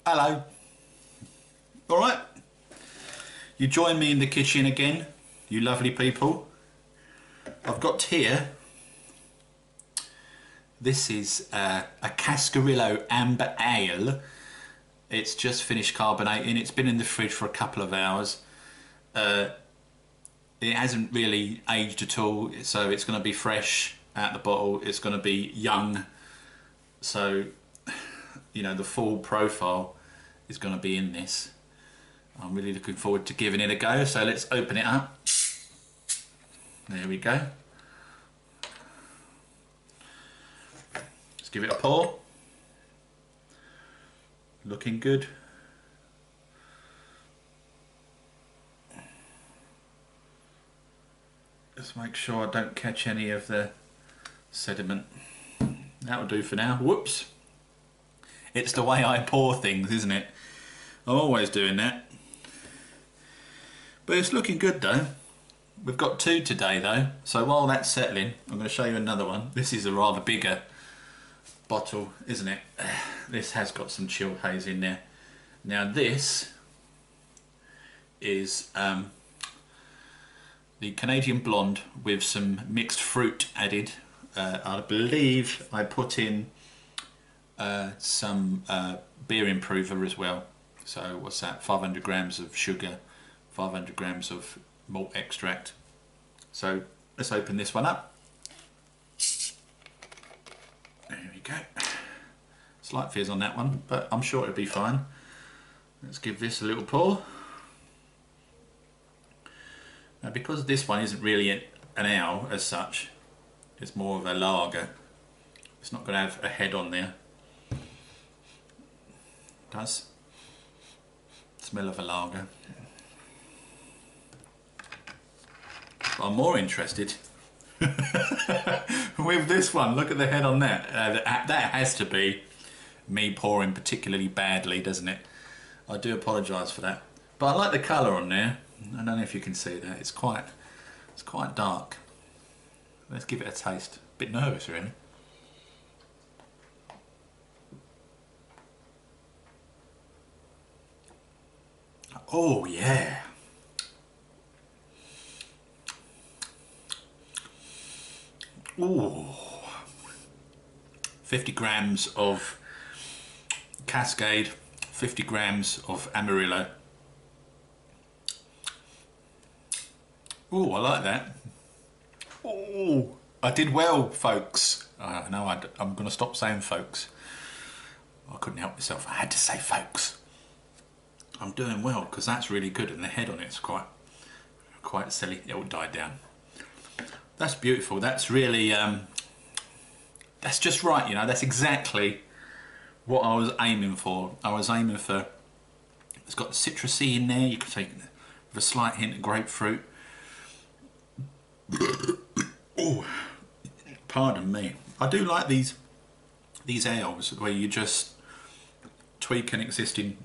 Hello. All right. You join me in the kitchen again, you lovely people. I've got here, this is a Cascarillo Amber Ale. It's just finished carbonating. It's been in the fridge for a couple of hours. It hasn't really aged at all, so it's going to be fresh out the bottle. It's going to be young, so you know the full profile is going to be in this. I'm really looking forward to giving it a go, so let's open it up. There we go. Let's give it a pour. Looking good. Just make sure I don't catch any of the sediment. That'll do for now. Whoops. It's the way I pour things, isn't it? I'm always doing that. But it's looking good though. We've got two today though, so while that's settling, I'm going to show you another one. This is a rather bigger bottle, isn't it? This has got some chilled haze in there. Now this is the Canadian Blonde with some mixed fruit added. I believe I put in some beer improver as well. So what's that? 500 grams of sugar, 500 grams of malt extract. So let's open this one up. There we go. Slight fizz on that one, but I'm sure it'll be fine. Let's give this a little pour. Now because this one isn't really an ale as such, it's more of a lager. It's not going to have a head on there. It does smell of a lager. But I'm more interested with this one. Look at the head on that. That has to be me pouring particularly badly, doesn't it? I do apologise for that. But I like the colour on there. I don't know if you can see that. It's quite dark. Let's give it a taste. A bit nervous, really. Oh yeah. Ooh. 50 grams of Cascade, 50 grams of Amarillo. Oh, I like that. Oh, I did well, folks. No, I'm going to stop saying folks. I couldn't help myself. I had to say folks. I'm doing well because that's really good, and the head on it's quite silly. It will die down. That's beautiful. That's really that's just right. You know, that's exactly what I was aiming for. I was aiming for. It's got citrusy in there. You can take with a slight hint of grapefruit. Oh, pardon me. I do like these ales where you just tweak an existing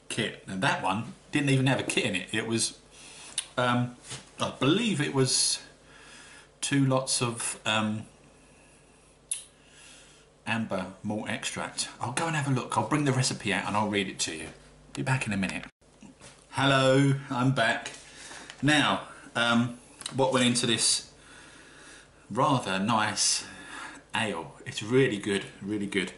kit. And that one didn't even have a kit in it. It was, I believe it was 2 lots of amber malt extract. I'll go and have a look. I'll bring the recipe out and I'll read it to you. Be back in a minute. Hello, I'm back. Now, what went into this rather nice ale? It's really good, really good.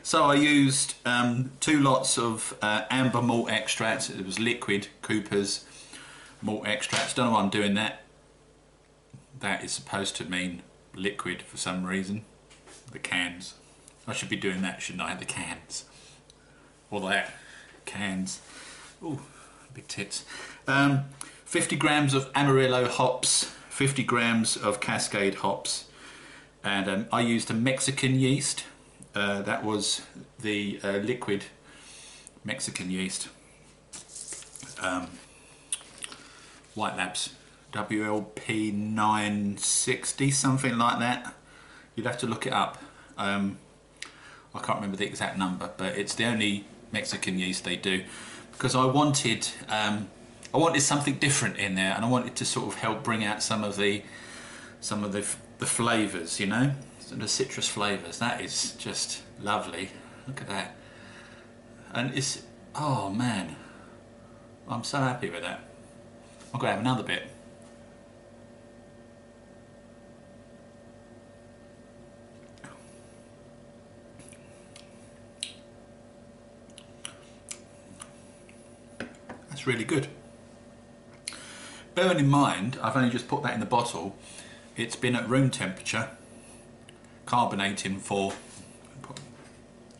So I used 2 lots of amber malt extract. It was liquid Cooper's malt extract. Don't know why I'm doing that. That is supposed to mean liquid for some reason. The cans. I should be doing that, shouldn't I? The cans. Or that. Cans. Ooh, big tits. 50 grams of Amarillo hops, 50 grams of Cascade hops, and I used a Mexican yeast. That was the liquid Mexican yeast. White Labs, WLP 960, something like that. You'd have to look it up. I can't remember the exact number, but it's the only Mexican yeast they do, because I wanted something different in there, and I wanted to sort of help bring out some of the flavours, you know, some of the citrus flavours. That is just lovely. Look at that. and it's, oh man, I'm so happy with that. I'm going to have another bit. That's really good. Bearing in mind, I've only just put that in the bottle. It's been at room temperature, carbonating for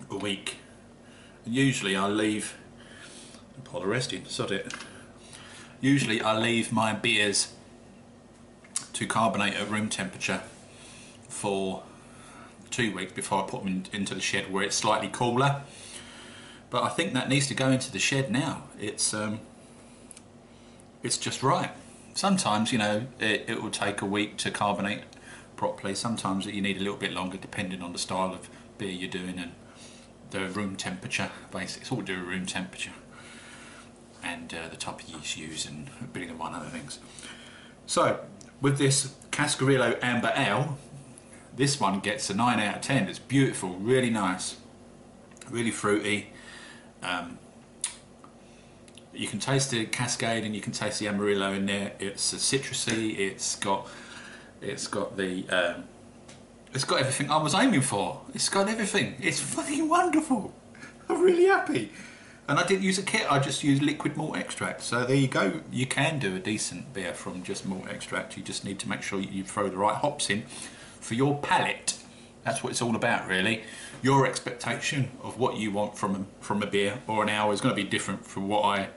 a week. And usually I leave, pour the rest in, sod it. Usually I leave my beers to carbonate at room temperature for 2 weeks before I put them into the shed where it's slightly cooler. But I think that needs to go into the shed now. It's just right. Sometimes, you know, it will take a week to carbonate properly. Sometimes you need a little bit longer depending on the style of beer you're doing and the room temperature. Basically, it's all to do with room temperature and the type of yeast you use and a bit of one other things. So, with this Cascarillo Amber Ale, this one gets a 9 out of 10. It's beautiful, really nice, really fruity. You can taste the Cascade and you can taste the Amarillo in there. It's citrusy. It's got everything I was aiming for. It's got everything. It's fucking wonderful. I'm really happy. And I didn't use a kit. I just used liquid malt extract. So there you go. You can do a decent beer from just malt extract. You just need to make sure you throw the right hops in for your palate. That's what it's all about, really. Your expectation of what you want from a beer or an ale is going to be different from what I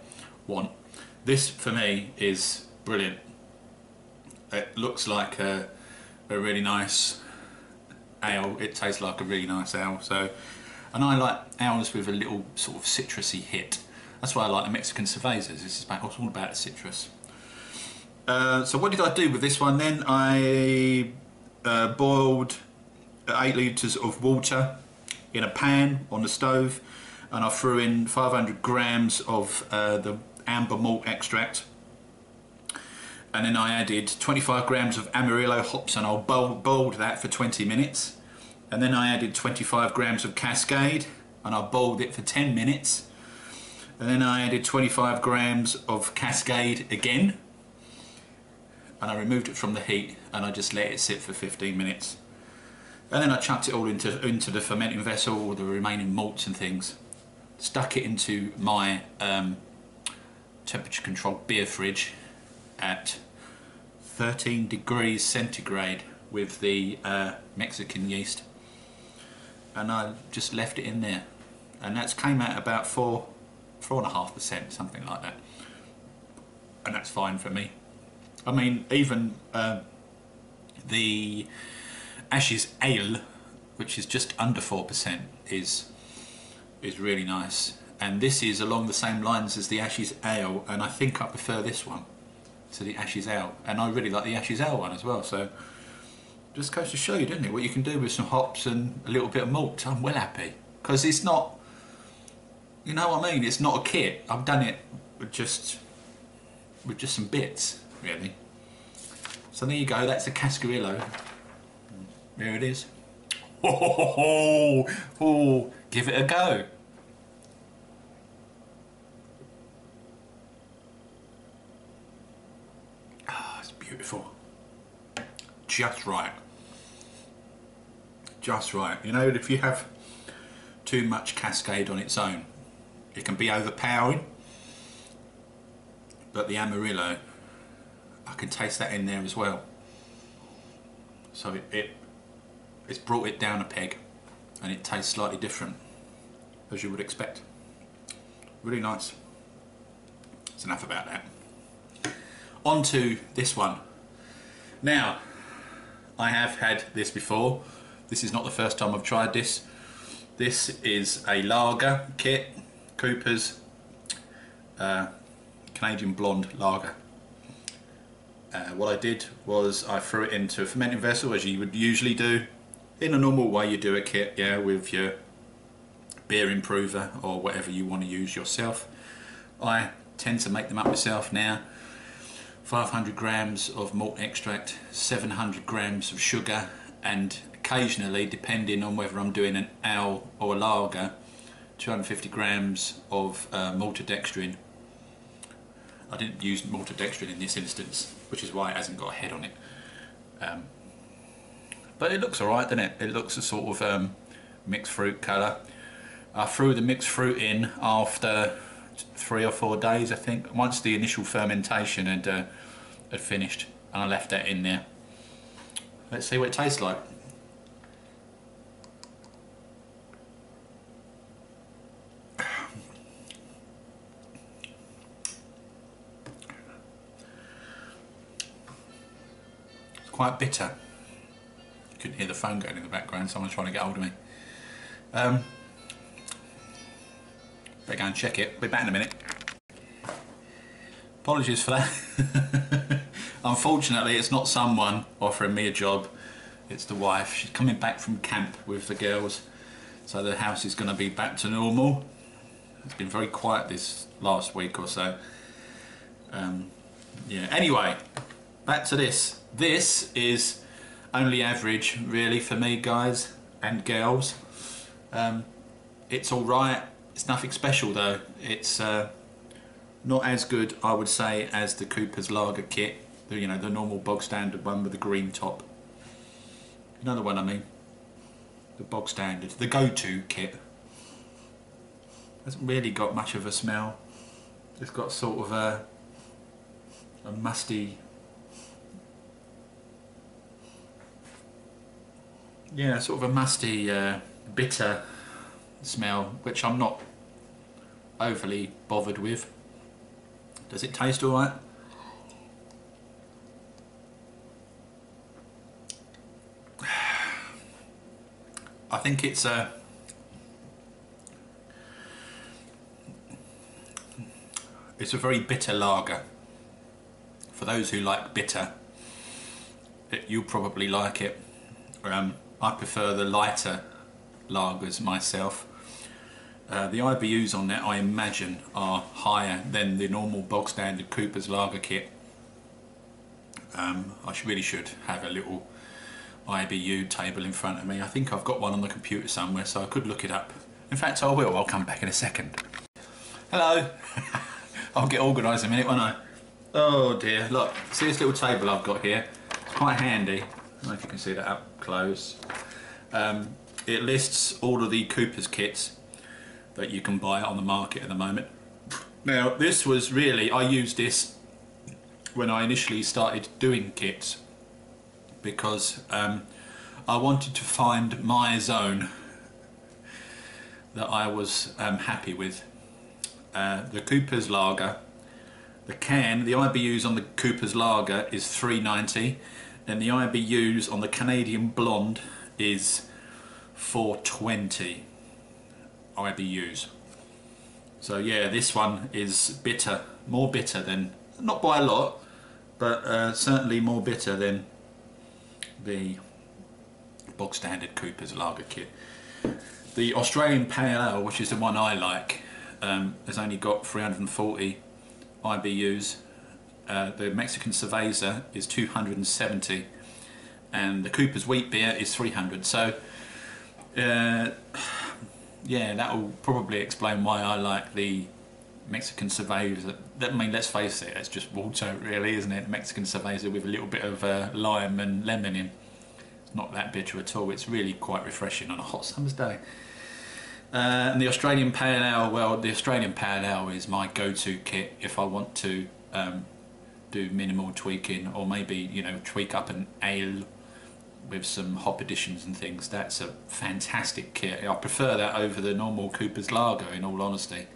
want. This, for me, is brilliant. It looks like a really nice ale. It tastes like a really nice ale. So, and I like ales with a little sort of citrusy hit. That's why I like the Mexican cervezas. It's all about the citrus. So what did I do with this one then? I boiled 8 litres of water in a pan on the stove, and I threw in 500 grams of the amber malt extract, and then I added 25 grams of Amarillo hops, and I boiled that for 20 minutes, and then I added 25 grams of Cascade and I boiled it for 10 minutes, and then I added 25 grams of Cascade again, and I removed it from the heat and I just let it sit for 15 minutes. And then I chucked it all into the fermenting vessel, all the remaining malts and things, stuck it into my temperature controlled beer fridge at 13 degrees centigrade with the Mexican yeast, and I just left it in there, and that's came out about 4.5%, something like that, and that's fine for me. I mean, even the Ashes Ale, which is just under 4%, is really nice, and this is along the same lines as the Ashes Ale, and I think I prefer this one to the Ashes Ale, and I really like the Ashes Ale one as well. So just goes to show you, doesn't it, what you can do with some hops and a little bit of malt. I'm well happy, because it's not, you know what I mean, it's not a kit. I've done it with just some bits, really. So there you go, that's a Cascarillo. There it is. Oh, give it a go. Ah, it's beautiful. Just right. Just right. You know, if you have too much Cascade on its own, it can be overpowering. But the Amarillo, I can taste that in there as well. So it's brought it down a peg, and it tastes slightly different, as you would expect. Really nice. That's enough about that. On to this one. Now, I have had this before. This is not the first time I've tried this. This is a lager kit, Cooper's Canadian Blonde Lager. What I did was I threw it into a fermenting vessel, as you would usually do. In a normal way you do a kit, yeah, with your beer improver or whatever you want to use yourself. I tend to make them up myself now. 500 grams of malt extract, 700 grams of sugar, and occasionally, depending on whether I'm doing an ale or a lager, 250 grams of maltodextrin. I didn't use maltodextrin in this instance, which is why it hasn't got a head on it. But it looks alright, doesn't it? It looks a sort of mixed fruit colour. I threw the mixed fruit in after 3 or 4 days, I think, once the initial fermentation had finished, and I left that in there. Let's see what it tastes like. It's quite bitter. You couldn't hear the phone going in the background, someone's trying to get hold of me. Better go and check it. Be back in a minute. Apologies for that. Unfortunately, it's not someone offering me a job, it's the wife. She's coming back from camp with the girls, so the house is going to be back to normal. It's been very quiet this last week or so. Yeah. Anyway, back to this. This is only average, really, for me, guys and girls. It's all right. It's nothing special though. It's not as good, I would say, as the Cooper's Lager kit. You know, the normal bog standard one with the green top. You know the one I mean? The bog standard, the go-to kit. Hasn't really got much of a smell. It's got sort of a musty, yeah, sort of a musty, bitter smell, which I'm not overly bothered with. Does it taste alright? I think it's a very bitter lager. For those who like bitter, you'll probably like it. I prefer the lighter lagers myself. The IBUs on that, I imagine, are higher than the normal bog standard Cooper's Lager kit. I really should have a little IBU table in front of me. I think I've got one on the computer somewhere, so I could look it up. In fact, I will. I'll come back in a second. Hello. I'll get organised in a minute, won't I? Oh dear, look, see this little table I've got here? It's quite handy. I don't know if you can see that up close. It lists all of the Cooper's kits that you can buy on the market at the moment. Now, this was really, I used this when I initially started doing kits, because I wanted to find my zone that I was happy with. The Cooper's Lager, the can, the IBUs on the Cooper's Lager is 390, and the IBUs on the Canadian Blonde is 420 IBUs. So yeah, this one is bitter, more bitter than, not by a lot, but certainly more bitter than the bog standard Cooper's Lager kit. The Australian Pale Ale, which is the one I like, has only got 340 IBUs. The Mexican Cerveza is 270, and the Cooper's Wheat Beer is 300. So yeah, that will probably explain why I like the Mexican Cerveza. I mean, let's face it, it's just water really, isn't it? Mexican Cerveza with a little bit of lime and lemon in. It's not that bitter at all. It's really quite refreshing on a hot summer's day. And the Australian Pale Ale, well, the Australian Pale Ale is my go-to kit if I want to do minimal tweaking, or maybe, you know, tweak up an ale with some hop additions and things. That's a fantastic kit. I prefer that over the normal Cooper's Lager, in all honesty.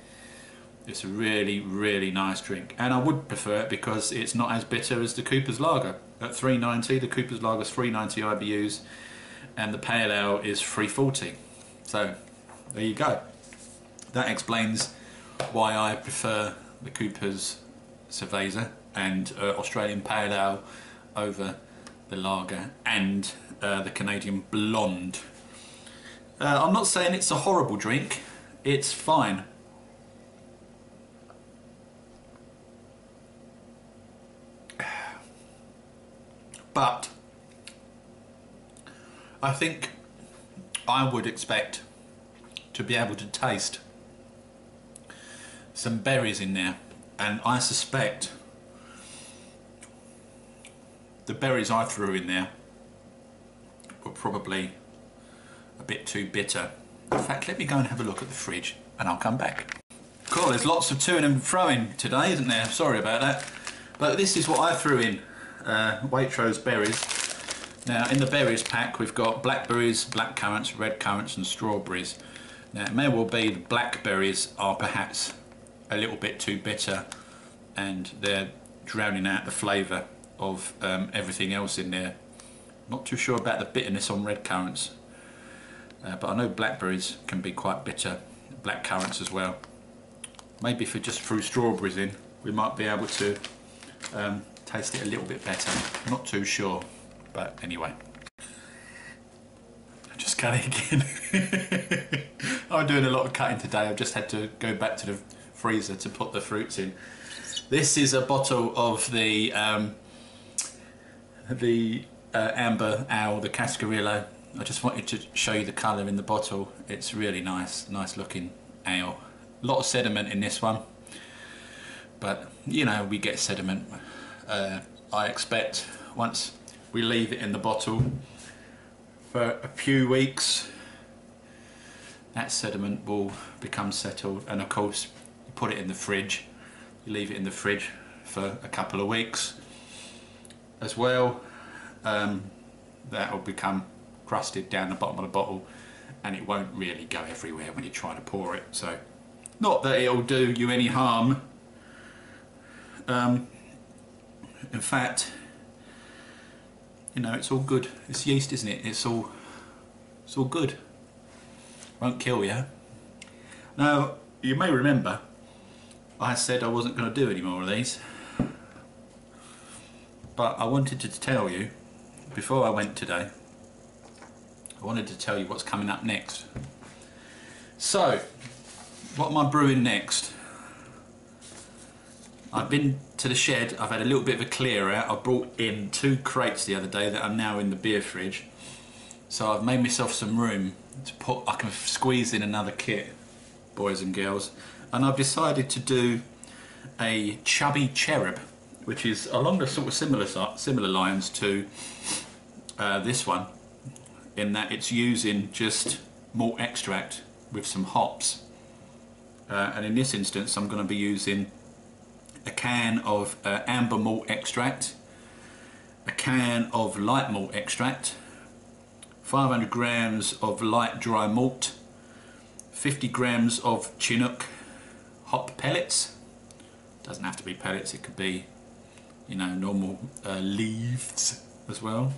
It's a really, really nice drink, and I would prefer it because it's not as bitter as the Cooper's Lager. At 390, the Cooper's Lager is 390 IBUs, and the Pale Ale is 340. So there you go. That explains why I prefer the Cooper's Cerveza and Australian Pale Ale over the lager and the Canadian Blonde. I'm not saying it's a horrible drink, it's fine. But I think I would expect to be able to taste some berries in there, and I suspect the berries I threw in there were probably a bit too bitter. In fact, let me go and have a look at the fridge and I'll come back. Cool, there's lots of toing and froing today, isn't there? Sorry about that. But this is what I threw in, Waitrose berries. Now in the berries pack we've got blackberries, black currants, red currants and strawberries. Now it may well be the blackberries are perhaps a little bit too bitter and they're drowning out the flavour of everything else in there. Not too sure about the bitterness on red currants, but I know blackberries can be quite bitter, black currants as well. Maybe if we just threw strawberries in we might be able to taste it a little bit better. Not too sure, but anyway. Just cutting again. I'm doing a lot of cutting today. I've just had to go back to the freezer to put the fruits in. This is a bottle of the Amber Ale, the Cascarillo. I just wanted to show you the colour in the bottle. It's really nice, nice looking ale. A lot of sediment in this one, but you know, we get sediment. I expect once we leave it in the bottle for a few weeks, that sediment will become settled, and of course you put it in the fridge, you leave it in the fridge for a couple of weeks as well, that will become crusted down the bottom of the bottle and it won't really go everywhere when you try to pour it. So not that it'll do you any harm, in fact, you know, it's all good. It's yeast, isn't it? It's all good. Won't kill you. Now, you may remember I said I wasn't going to do any more of these, but I wanted to tell you before I went today. I wanted to tell you what's coming up next. So, what am I brewing next? I've been to the shed, I've had a little bit of a clear out. I brought in 2 crates the other day that are now in the beer fridge. So I've made myself some room to put, I can squeeze in another kit, boys and girls. And I've decided to do a chubby cherub, which is along the sort of similar lines to this one, in that it's using just malt extract with some hops. And in this instance I'm going to be using a can of amber malt extract, a can of light malt extract, 500 grams of light dry malt, 50 grams of Chinook hop pellets. Doesn't have to be pellets, it could be, you know, normal leaves as well.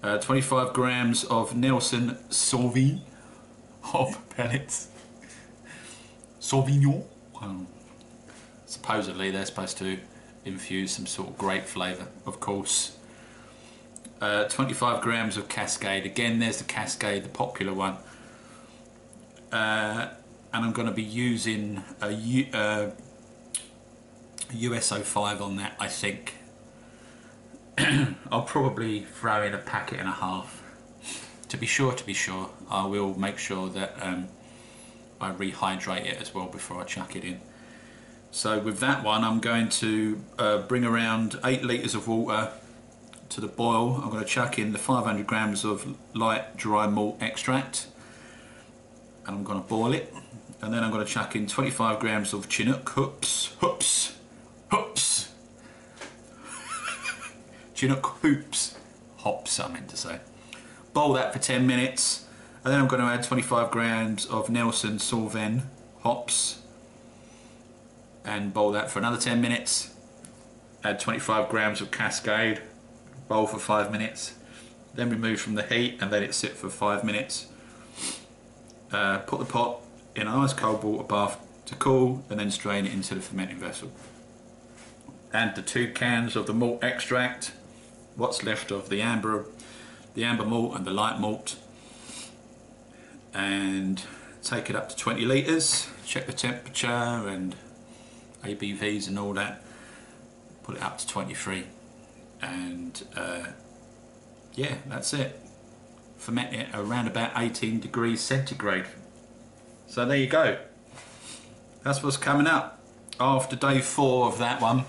25 grams of Nelson Sauvignon hop pellets. Sauvignon. Supposedly they're supposed to infuse some sort of grape flavour, of course. 25 grams of Cascade. Again, there's the Cascade, the popular one. And I'm going to be using a USO5 on that, I think. I'll probably throw in a packet and a half. To be sure, I will make sure that I rehydrate it as well before I chuck it in. So with that one, I'm going to bring around 8 litres of water to the boil. I'm going to chuck in the 500 grams of light dry malt extract, and I'm going to boil it. And then I'm going to chuck in 25 grams of Chinook hoops. Chinook hops, I meant to say. Boil that for 10 minutes, and then I'm going to add 25 grams of Nelson Sauvignon hops and boil that for another 10 minutes. Add 25 grams of Cascade, boil for 5 minutes, then remove from the heat and let it sit for 5 minutes. Put the pot in an ice cold water bath to cool, and then strain it into the fermenting vessel. Add the 2 cans of the malt extract, what's left of the amber malt and the light malt, and take it up to 20 litres. Check the temperature and ABVs and all that. Put it up to 23, and yeah, that's it. Ferment it around about 18 degrees centigrade. So there you go. that's what's coming up. After day 4 of that one,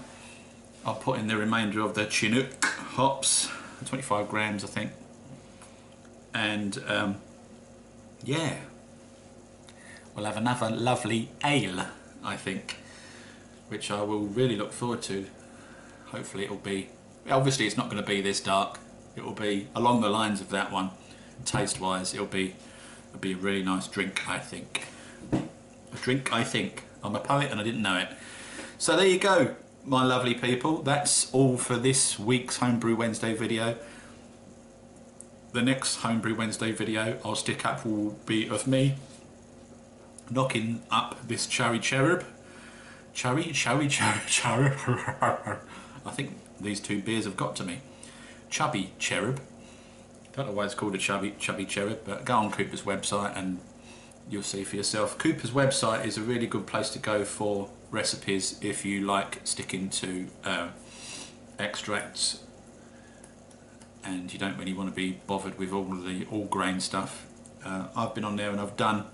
I'll put in the remainder of the Chinook hops, 25 grams I think, and yeah, we'll have another lovely ale, I think, which I will really look forward to. Hopefully it'll be, obviously it's not going to be this dark, it will be along the lines of that one, taste wise. It'll be a really nice drink, I think. A drink, I think. I'm a poet and I didn't know it. So there you go, my lovely people. That's all for this week's Homebrew Wednesday video. The next Homebrew Wednesday video I'll stick up will be of me knocking up this cherry cherub. Cherry. I think these two beers have got to me. Chubby cherub. Don't know why it's called a chubby cherub, but go on Cooper's website and you'll see for yourself. Cooper's website is a really good place to go for recipes if you like sticking to extracts and you don't really want to be bothered with all of the all-grain stuff. I've been on there and I've done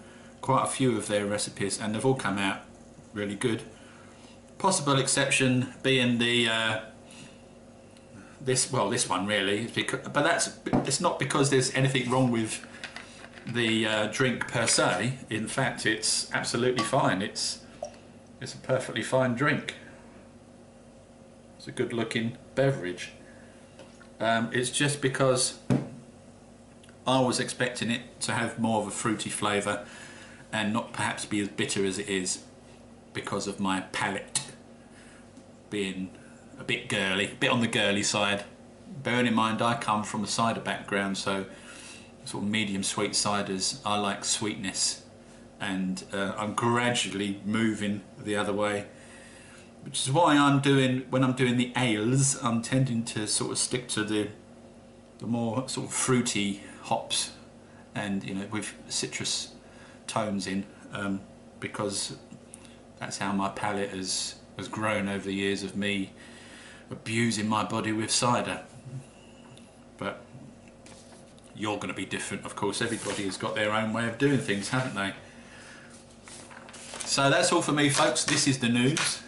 quite a few of their recipes and they've all come out really good. Possible exception being the this one really, but it's not because there's anything wrong with the drink per se. In fact, it's absolutely fine. It's a perfectly fine drink. It's a good looking beverage. It's just because I was expecting it to have more of a fruity flavour and not perhaps be as bitter as it is because of my palate being a bit girly, a bit on the girly side. Bearing in mind I come from a cider background, so sort of medium sweet ciders, I like sweetness, and I'm gradually moving the other way, which is why when I'm doing the ales, I'm tending to sort of stick to the more sort of fruity hops and, you know, with citrus tones in, because that's how my palate has grown over the years of me abusing my body with cider. But you're going to be different, of course. Everybody has got their own way of doing things, haven't they? So that's all for me, folks. This is the news.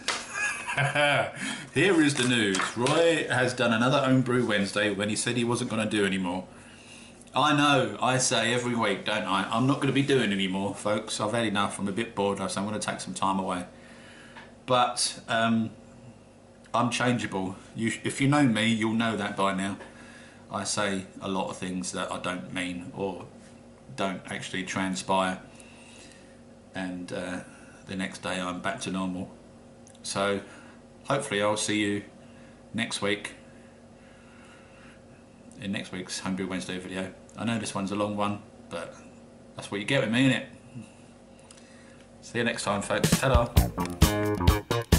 Here is the news. Roy has done another Homebrew Wednesday when he said he wasn't going to do any more. I know, I say every week, don't I? I'm not going to be doing any more, folks. I've had enough. I'm a bit bored, so I'm going to take some time away. But I'm changeable. If you know me, you'll know that by now. I say a lot of things that I don't mean or don't actually transpire, and the next day I'm back to normal. So hopefully I'll see you next week in next week's Homebrew Wednesday video. I know this one's a long one, but that's what you get with me, innit? See you next time, folks. Ta-da!